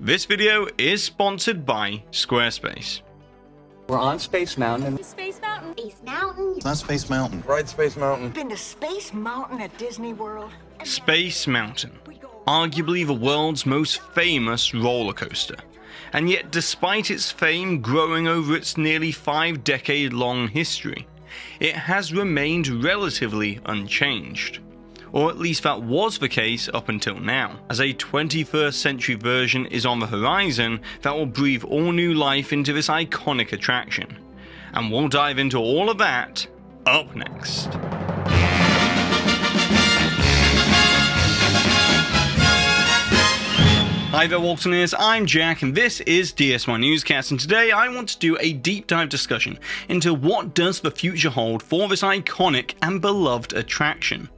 This video is sponsored by Squarespace. We're on Space Mountain. Space Mountain. Space Mountain. It's not Space Mountain. Ride Space Mountain. Been to Space Mountain at Disney World? Space Mountain, arguably the world's most famous roller coaster. And yet, despite its fame growing over its nearly 5-decade-long history, it has remained relatively unchanged. Or at least that was the case up until now, as a 21st century version is on the horizon that will breathe all new life into this iconic attraction. And we'll dive into all of that up next. Hi there Waltoneers, I'm Jack and this is DSNY Newscast, and today I want to do a deep dive discussion into what does the future hold for this iconic and beloved attraction.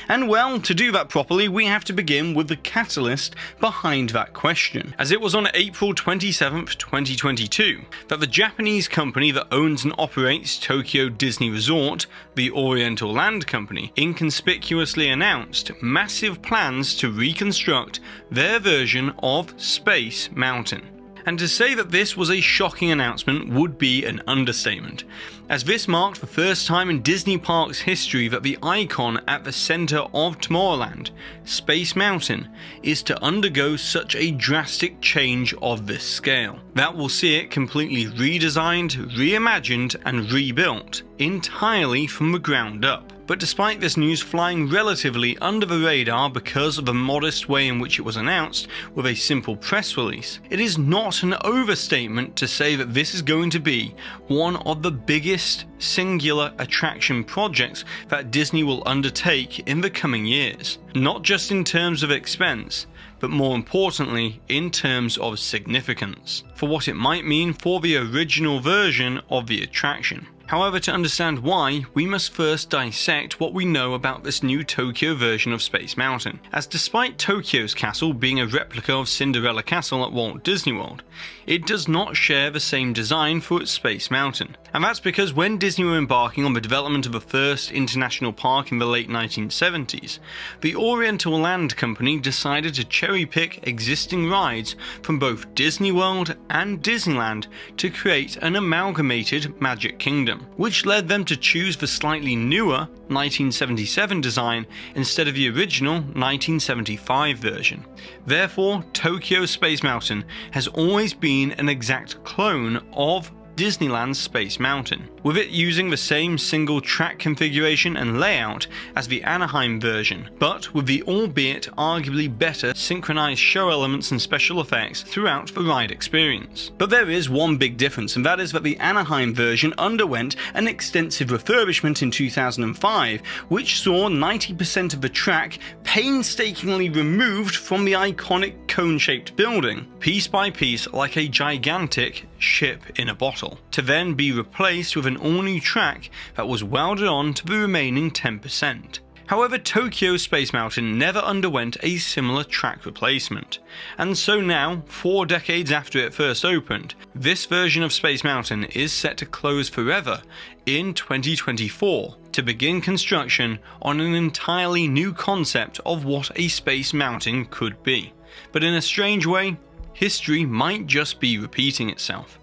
And well, to do that properly, we have to begin with the catalyst behind that question, as it was on April 27th, 2022, that the Japanese company that owns and operates Tokyo Disney Resort, the Oriental Land Company, inconspicuously announced massive plans to reconstruct their version of Space Mountain. And to say that this was a shocking announcement would be an understatement, as this marked the first time in Disney Parks history that the icon at the centre of Tomorrowland, Space Mountain, is to undergo such a drastic change of this scale. That will see it completely redesigned, reimagined and rebuilt entirely from the ground up. But despite this news flying relatively under the radar because of the modest way in which it was announced with a simple press release, it is not an overstatement to say that this is going to be one of the biggest singular attraction projects that Disney will undertake in the coming years. Not just in terms of expense, but more importantly in terms of significance, for what it might mean for the original version of the attraction. However, to understand why, we must first dissect what we know about this new Tokyo version of Space Mountain, as despite Tokyo's castle being a replica of Cinderella Castle at Walt Disney World, it does not share the same design for its Space Mountain. And that's because when Disney were embarking on the development of the first international park in the late 1970s, the Oriental Land Company decided to cherry-pick existing rides from both Disney World and Disneyland to create an amalgamated Magic Kingdom, which led them to choose the slightly newer 1977 design instead of the original 1975 version. Therefore, Tokyo Space Mountain has always been an exact clone of Disneyland's Space Mountain, with it using the same single track configuration and layout as the Anaheim version, but with the albeit arguably better synchronized show elements and special effects throughout the ride experience. But there is one big difference, and that is that the Anaheim version underwent an extensive refurbishment in 2005, which saw 90% of the track painstakingly removed from the iconic cone-shaped building, piece by piece like a gigantic ship in a bottle, to then be replaced with an all-new track that was welded on to the remaining 10%. However, Tokyo Space Mountain never underwent a similar track replacement, and so now, 4 decades after it first opened, this version of Space Mountain is set to close forever in 2024 to begin construction on an entirely new concept of what a Space Mountain could be. But in a strange way, history might just be repeating itself.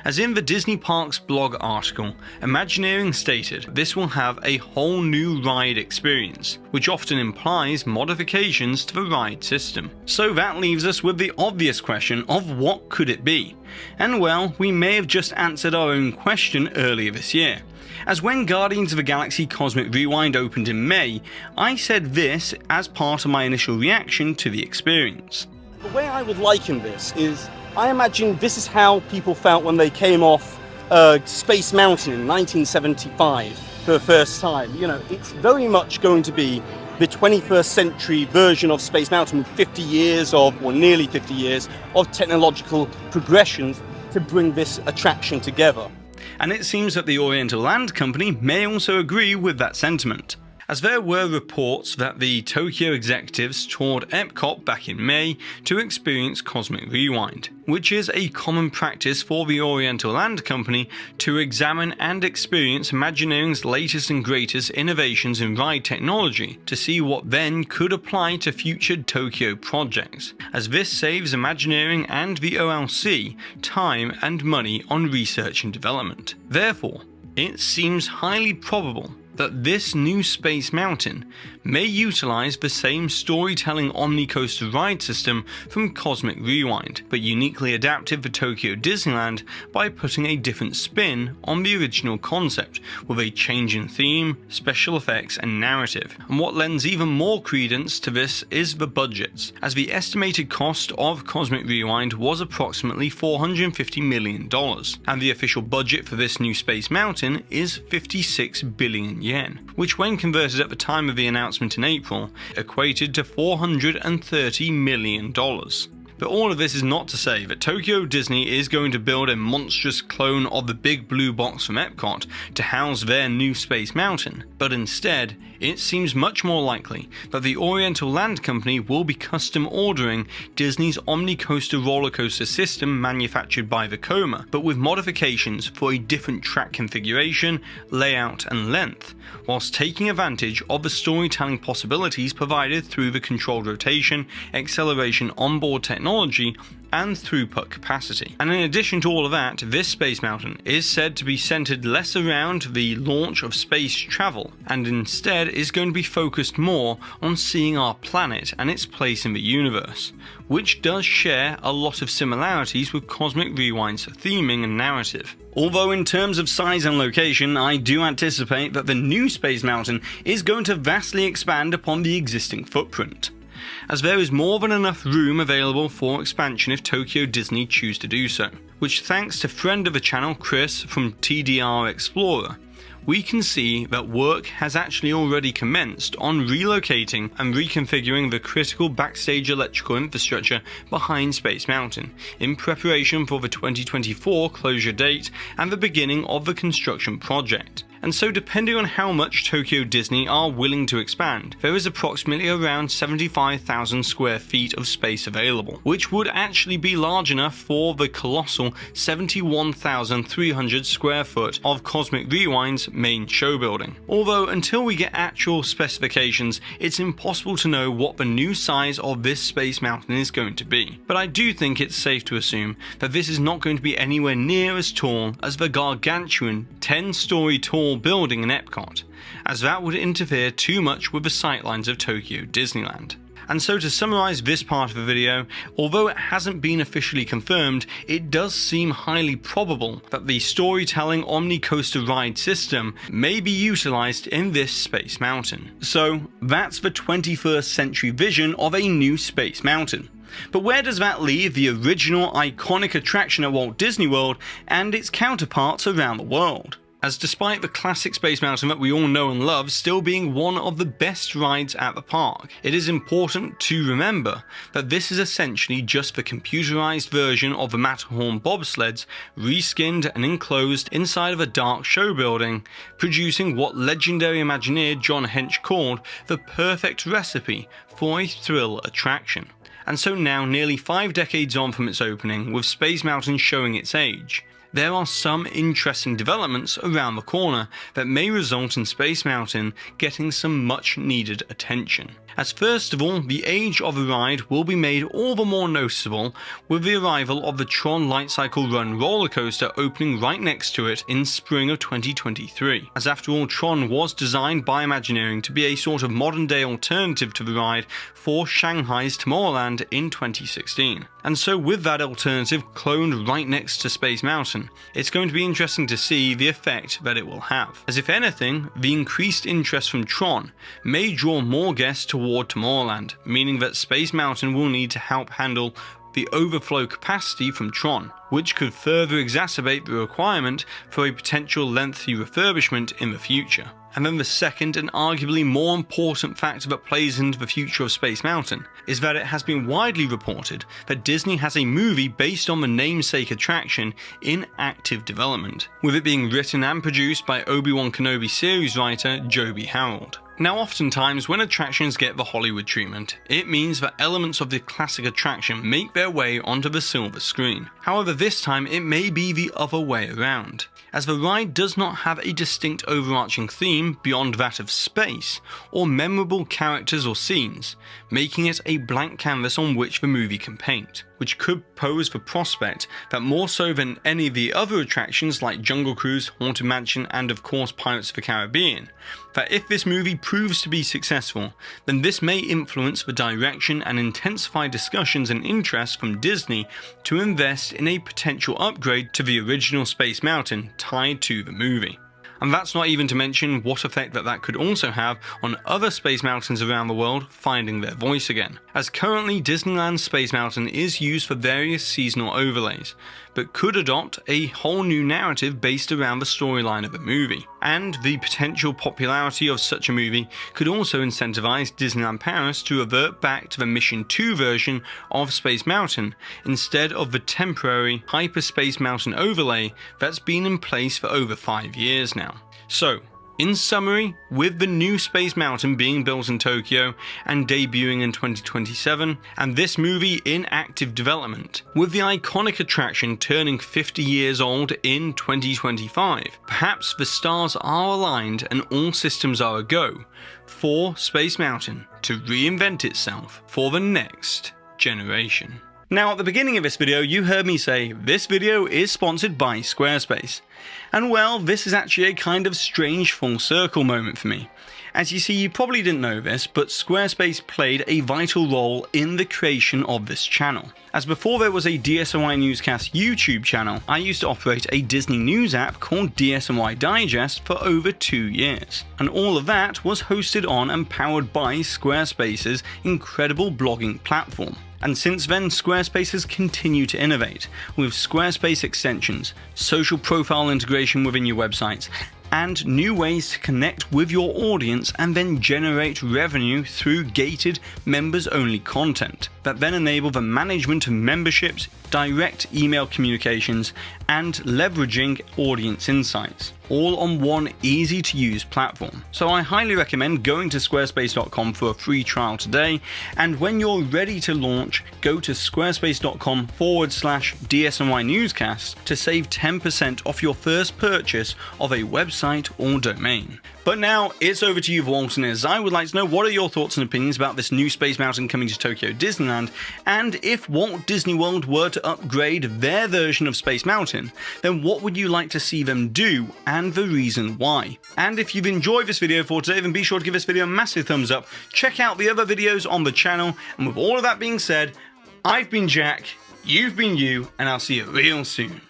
As in the Disney Parks blog article, Imagineering stated this will have a whole new ride experience, which often implies modifications to the ride system. So that leaves us with the obvious question of what could it be? And well, we may have just answered our own question earlier this year, as when Guardians of the Galaxy Cosmic Rewind opened in May, I said this as part of my initial reaction to the experience. The way I would liken this is, I imagine this is how people felt when they came off Space Mountain in 1975 for the first time. You know, it's very much going to be the 21st century version of Space Mountain with 50 years of, or nearly 50 years, of technological progressions to bring this attraction together. And it seems that the Oriental Land Company may also agree with that sentiment, as there were reports that the Tokyo executives toured Epcot back in May to experience Cosmic Rewind, which is a common practice for the Oriental Land Company to examine and experience Imagineering's latest and greatest innovations in ride technology to see what then could apply to future Tokyo projects, as this saves Imagineering and the OLC time and money on research and development. Therefore, it seems highly probable that this new Space Mountain may utilize the same storytelling Omnicoaster ride system from Cosmic Rewind, but uniquely adapted for Tokyo Disneyland by putting a different spin on the original concept, with a change in theme, special effects and narrative. And what lends even more credence to this is the budgets, as the estimated cost of Cosmic Rewind was approximately $450 million, and the official budget for this new Space Mountain is 56 billion yen, which when converted at the time of the announcement in April, equated to $430 million. But all of this is not to say that Tokyo Disney is going to build a monstrous clone of the big blue box from Epcot to house their new Space Mountain, but instead, it seems much more likely that the Oriental Land Company will be custom ordering Disney's Omnicoaster roller coaster system manufactured by Vekoma, but with modifications for a different track configuration, layout and length, whilst taking advantage of the storytelling possibilities provided through the controlled rotation, acceleration onboard technology and throughput capacity. And in addition to all of that, this Space Mountain is said to be centered less around the launch of space travel, and instead is going to be focused more on seeing our planet and its place in the universe, which does share a lot of similarities with Cosmic Rewind's theming and narrative. Although in terms of size and location, I do anticipate that the new Space Mountain is going to vastly expand upon the existing footprint, as there is more than enough room available for expansion if Tokyo Disney choose to do so, which thanks to friend of the channel Chris from TDR Explorer, we can see that work has actually already commenced on relocating and reconfiguring the critical backstage electrical infrastructure behind Space Mountain, in preparation for the 2024 closure date and the beginning of the construction project. And so depending on how much Tokyo Disney are willing to expand, there is approximately around 75,000 square feet of space available, which would actually be large enough for the colossal 71,300 square foot of Cosmic Rewind's main show building. Although until we get actual specifications, it's impossible to know what the new size of this Space Mountain is going to be. But I do think it's safe to assume that this is not going to be anywhere near as tall as the gargantuan 10-story tall building in Epcot, as that would interfere too much with the sightlines of Tokyo Disneyland. And so to summarize this part of the video, although it hasn't been officially confirmed, it does seem highly probable that the storytelling Omnicoaster ride system may be utilized in this Space Mountain. So that's the 21st century vision of a new Space Mountain. But where does that leave the original iconic attraction at Walt Disney World and its counterparts around the world? As despite the classic Space Mountain that we all know and love still being one of the best rides at the park, it is important to remember that this is essentially just the computerized version of the Matterhorn bobsleds reskinned and enclosed inside of a dark show building, producing what legendary Imagineer John Hench called the perfect recipe for a thrill attraction. And so now, nearly 5 decades on from its opening, with Space Mountain showing its age, there are some interesting developments around the corner that may result in Space Mountain getting some much needed attention. As first of all, the age of the ride will be made all the more noticeable with the arrival of the Tron Light Cycle Run roller coaster opening right next to it in spring of 2023. As after all, Tron was designed by Imagineering to be a sort of modern day alternative to the ride for Shanghai's Tomorrowland in 2016. And so with that alternative cloned right next to Space Mountain, it's going to be interesting to see the effect that it will have. As if anything, the increased interest from Tron may draw more guests toward Tomorrowland, meaning that Space Mountain will need to help handle the overflow capacity from Tron, which could further exacerbate the requirement for a potential lengthy refurbishment in the future. And then the second and arguably more important factor that plays into the future of Space Mountain is that it has been widely reported that Disney has a movie based on the namesake attraction in active development, with it being written and produced by Obi-Wan Kenobi series writer Joby Harold. Now, oftentimes when attractions get the Hollywood treatment, it means that elements of the classic attraction make their way onto the silver screen. However, this time it may be the other way around, as the ride does not have a distinct overarching theme beyond that of space, or memorable characters or scenes, making it a blank canvas on which the movie can paint, which could pose the prospect that more so than any of the other attractions like Jungle Cruise, Haunted Mansion and of course Pirates of the Caribbean, that if this movie proves to be successful, then this may influence the direction and intensify discussions and interest from Disney to invest in a potential upgrade to the original Space Mountain tied to the movie. And that's not even to mention what effect that could also have on other Space Mountains around the world finding their voice again, as currently Disneyland's Space Mountain is used for various seasonal overlays, but could adopt a whole new narrative based around the storyline of the movie. And the potential popularity of such a movie could also incentivize Disneyland Paris to revert back to the Mission 2 version of Space Mountain instead of the temporary Hyperspace Mountain overlay that's been in place for over 5 years now. So, in summary, with the new Space Mountain being built in Tokyo and debuting in 2027, and this movie in active development, with the iconic attraction turning 50 years old in 2025, perhaps the stars are aligned and all systems are a go for Space Mountain to reinvent itself for the next generation. Now, at the beginning of this video, you heard me say this video is sponsored by Squarespace. And well, this is actually a kind of strange full circle moment for me. As you see, you probably didn't know this, but Squarespace played a vital role in the creation of this channel. As before there was a DSNY Newscast YouTube channel, I used to operate a Disney news app called DSNY Digest for over 2 years. And all of that was hosted on and powered by Squarespace's incredible blogging platform. And since then, Squarespace has continued to innovate with Squarespace extensions, social profile integration within your websites, and new ways to connect with your audience and then generate revenue through gated members-only content that then enable the management of memberships, direct email communications, and leveraging audience insights, all on one easy-to-use platform. So I highly recommend going to squarespace.com for a free trial today, and when you're ready to launch, go to squarespace.com/DSNY Newscast to save 10% off your first purchase of a website or domain. But now it's over to you, Waltoners. I would like to know, what are your thoughts and opinions about this new Space Mountain coming to Tokyo Disneyland, and if Walt Disney World were to upgrade their version of Space Mountain, then what would you like to see them do and the reason why? And if you've enjoyed this video for today, then be sure to give this video a massive thumbs up, check out the other videos on the channel, and with all of that being said, I've been Jack, you've been you, and I'll see you real soon.